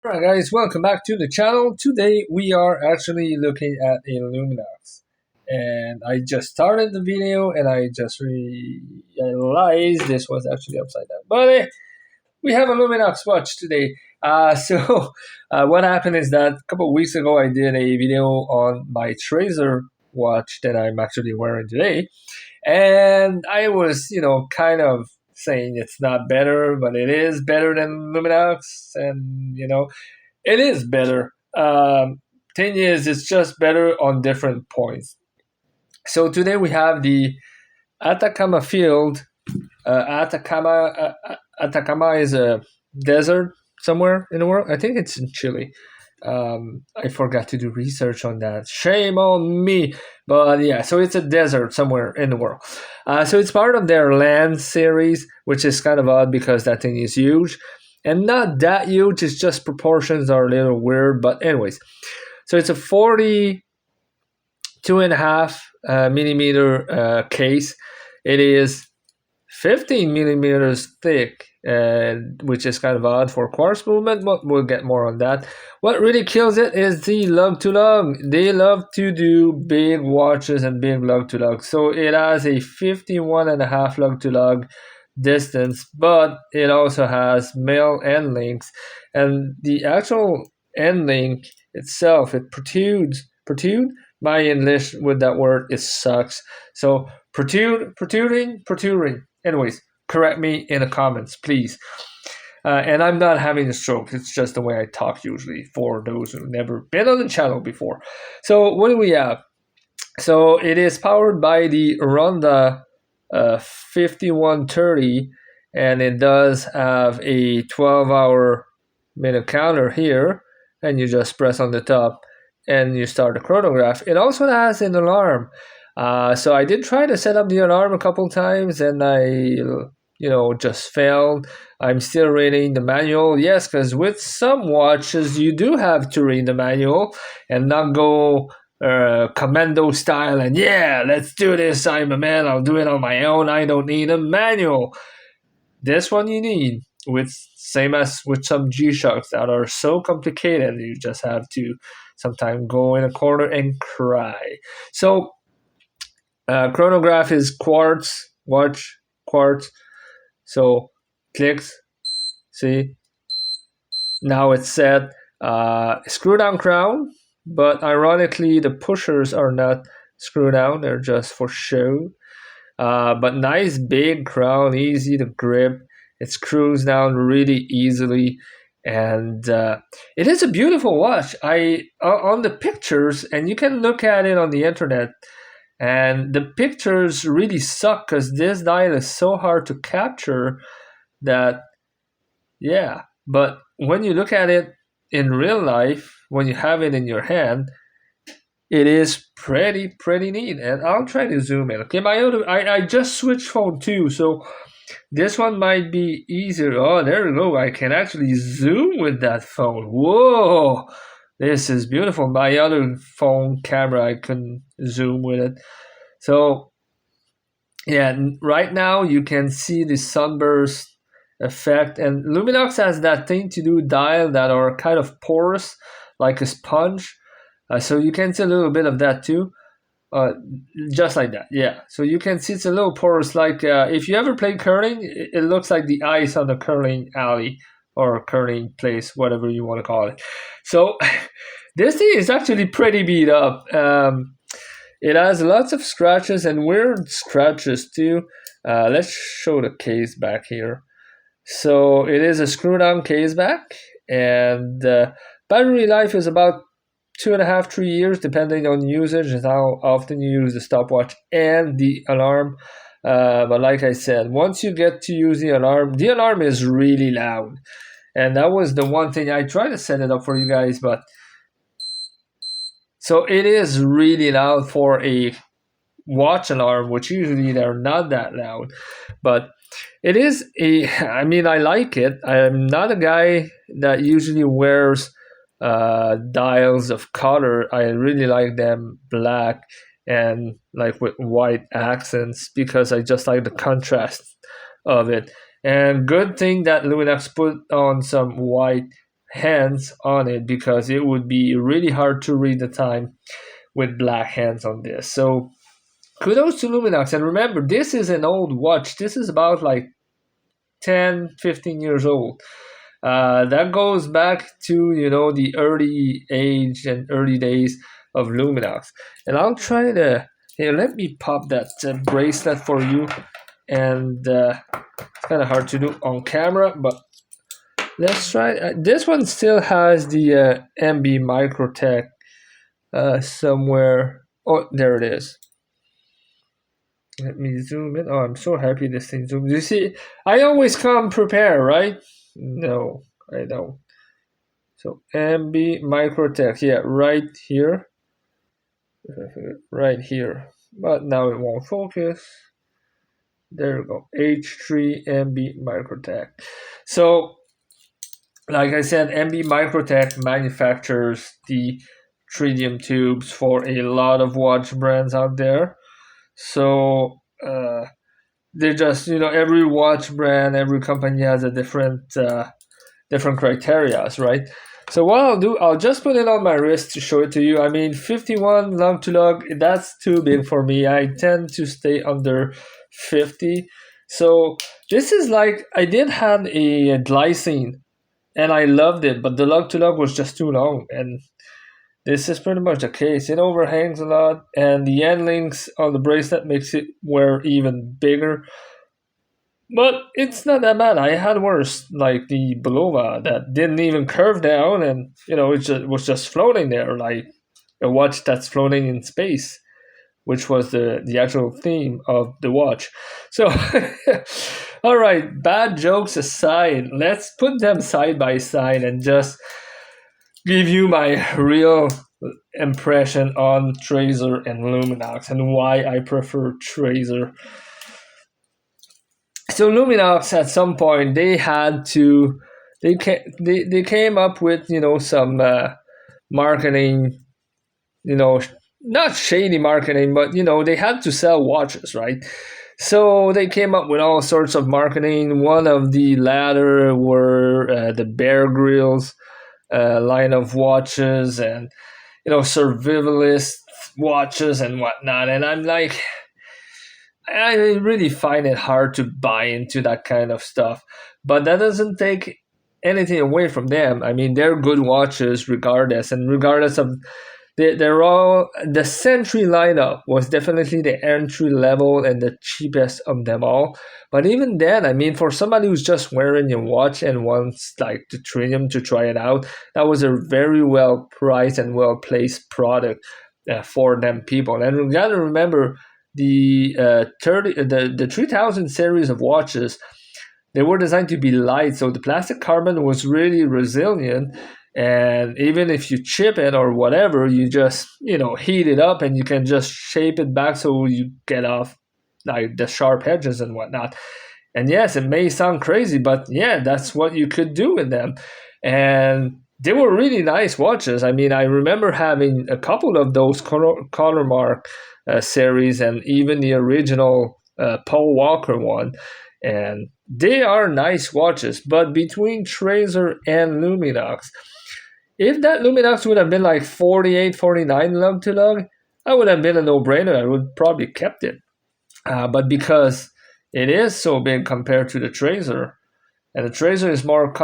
Alright guys, welcome back to the channel. Today we are actually looking at a Luminox. And I just started the video and I just realized this was actually upside down. But we have a Luminox watch today. What happened is that a couple of weeks ago I did a video on my Tracer watch that I'm actually wearing today. And I was, kind of saying it's not better, but it is better than Luminox. And, it is better. Thing is, it's just better on different points. So today we have the Atacama field. Atacama is a desert somewhere in the world. I think it's in Chile. I forgot to do research on that. Shame on me. But yeah, so it's a desert somewhere in the world. So it's part of their land series, which is kind of odd because that thing is huge. And not that huge, it's just proportions are a little weird. But anyways, so it's a 42.5 millimeter case. It is 15 millimeters thick, which is kind of odd for quartz movement, but we'll get more on that. What really kills it is the lug to lug. They love to do big watches and big lug to lug. So it has a 51.5 lug to lug distance, but it also has male end links, and the actual end link itself, it protrudes. My English with that word is sucks. So protruding. Anyways, correct me in the comments, please. And I'm not having a stroke. It's just the way I talk usually for those who've never been on the channel before. So what do we have? So it is powered by the Ronda 5130, and it does have a 12-hour minute counter here, and you just press on the top and you start the chronograph. It also has an alarm. So I did try to set up the alarm a couple times, and I just failed. I'm still reading the manual. Yes, because with some watches you do have to read the manual and not go commando style and yeah, let's do this, I'm a man, I'll do it on my own, I don't need a manual. This one you need, with same as with some G-Shocks that are so complicated you just have to sometimes go in a corner and cry. So chronograph is quartz, watch, quartz. So clicks, see, now it's set. Screw down crown, but ironically the pushers are not screwed down, they're just for show. But nice big crown, easy to grip. It screws down really easily, and it is a beautiful watch. On the pictures, and you can look at it on the internet, and the pictures really suck because this dial is so hard to capture that, yeah. But when you look at it in real life, when you have it in your hand, it is pretty neat. And I'll try to zoom in. Okay, I just switched phone too, so this one might be easier. Oh, there we go. I can actually zoom with that phone. Whoa, this is beautiful. My other phone camera, I couldn't zoom with it. So yeah, right now you can see the sunburst effect, and Luminox has that thing to do dial that are kind of porous like a sponge, so you can see a little bit of that too, just like that. Yeah, so you can see it's a little porous, like if you ever played curling, it looks like the ice on the curling alley or curling place, whatever you want to call it. So this thing is actually pretty beat up. It has lots of scratches and weird scratches too. Let's show the case back here. So it is a screw-down case back, and battery life is about 2.5, 3 years, depending on usage and how often you use the stopwatch and the alarm. But like I said, once you get to use the alarm is really loud. And that was the one thing I tried to set it up for you guys, but so it is really loud for a watch alarm, which usually they're not that loud. But it is I mean, I like it. I'm not a guy that usually wears dials of color. I really like them black and like with white accents because I just like the contrast of it. And good thing that Luminox put on some white hands on it because it would be really hard to read the time with black hands on this. So kudos to Luminox. And remember, this is an old watch. This is about like 10, 15 years old. That goes back to, the early age and early days of Luminox. And I'll try to, here, let me pop that bracelet for you. And it's kind of hard to do on camera, but let's try. This one still has the MB Microtech somewhere. Oh, there it is. Let me zoom in. Oh, I'm so happy this thing zooms. You see, I always come prepared, right? No, I don't. So MB Microtech, yeah, right here. Right here. But now it won't focus. There we go. H3 MB Microtech. So, like I said, MB Microtech manufactures the tritium tubes for a lot of watch brands out there. So they just, every watch brand, every company has a different criterias, right? So what I'll do, I'll just put it on my wrist to show it to you. I mean, 51 lug to lug, that's too big for me. I tend to stay under 50. So this is like, I did have a glycine and I loved it, but the lug to lug was just too long. And this is pretty much the case. It overhangs a lot, and the end links on the bracelet makes it wear even bigger. But it's not that bad. I had worse, like the Belova that didn't even curve down, and it was just floating there, like a watch that's floating in space, which was the actual theme of the watch. So, all right, bad jokes aside, let's put them side by side and just give you my real impression on Tracer and Luminox and why I prefer Tracer. So Luminox, at some point, they came up with some marketing, not shady marketing, but they had to sell watches, right? So they came up with all sorts of marketing. One of the latter were the Bear Grylls line of watches, and survivalist watches and whatnot. And I'm like, I really find it hard to buy into that kind of stuff. But that doesn't take anything away from them. I mean, they're good watches regardless, and regardless of they're all, the Sentry lineup was definitely the entry level and the cheapest of them all. But even then, I mean, for somebody who's just wearing a watch and wants like the tritium to try it out, that was a very well priced and well placed product for them people. And we gotta remember the 3000 series of watches. They were designed to be light, so the plastic carbon was really resilient. And even if you chip it or whatever, you just heat it up and you can just shape it back so you get off like the sharp edges and whatnot. And yes, it may sound crazy, but yeah, that's what you could do with them. And they were really nice watches. I mean, I remember having a couple of those color mark series, and even the original Paul Walker one. And they are nice watches. But between Tracer and Luminox, if that Luminox would have been like 48, 49 lug to lug, I would have been a no-brainer. I would probably kept it. But because it is so big compared to the Tracer, and the Tracer is more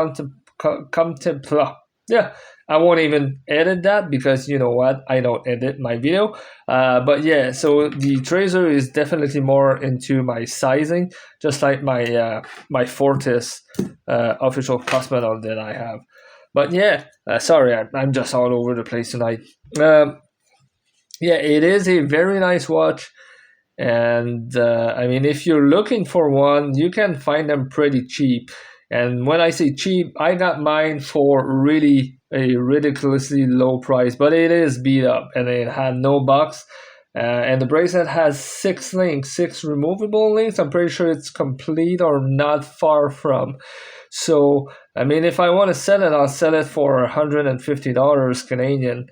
yeah, I won't even edit that because you know what? I don't edit my video. But yeah, so the Tracer is definitely more into my sizing, just like my my Fortis official Cosmonaut that I have. But yeah, sorry, I'm just all over the place tonight. Yeah, it is a very nice watch. And I mean, if you're looking for one, you can find them pretty cheap. And when I say cheap, I got mine for really a ridiculously low price, but it is beat up and it had no box. And the bracelet has 6 links, 6 removable links. I'm pretty sure it's complete or not far from. So, I mean, if I want to sell it, I'll sell it for $150 Canadian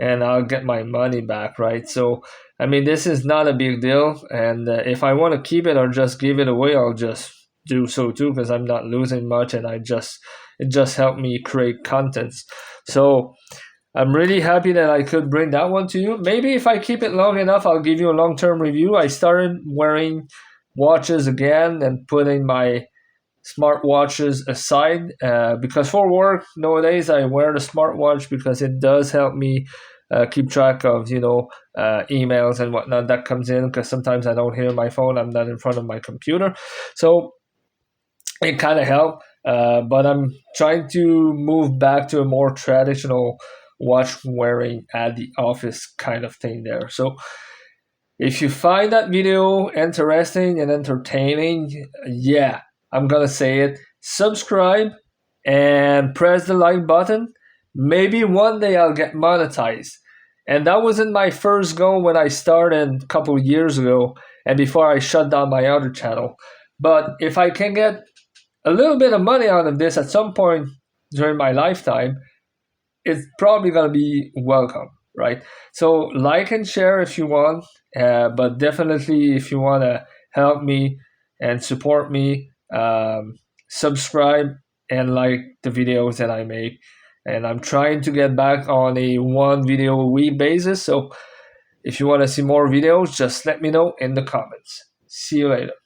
and I'll get my money back, right? So, I mean, this is not a big deal. And if I want to keep it or just give it away, I'll just do so too, because I'm not losing much, and it just helped me create contents. So I'm really happy that I could bring that one to you. Maybe if I keep it long enough, I'll give you a long-term review. I started wearing watches again and putting my smartwatches aside, because for work nowadays I wear the smartwatch because it does help me keep track of emails and whatnot that comes in, because sometimes I don't hear my phone, I'm not in front of my computer, so it kind of helped. But I'm trying to move back to a more traditional watch wearing at the office kind of thing there. So if you find that video interesting and entertaining, yeah, I'm gonna say it. Subscribe and press the like button. Maybe one day I'll get monetized. And that wasn't my first goal when I started a couple of years ago and before I shut down my other channel. But if I can get a little bit of money out of this at some point during my lifetime, it's probably going to be welcome, right? So like and share if you want, but definitely if you want to help me and support me, subscribe and like the videos that I make. And I'm trying to get back on a one video a week basis. So if you want to see more videos, just let me know in the comments. See you later.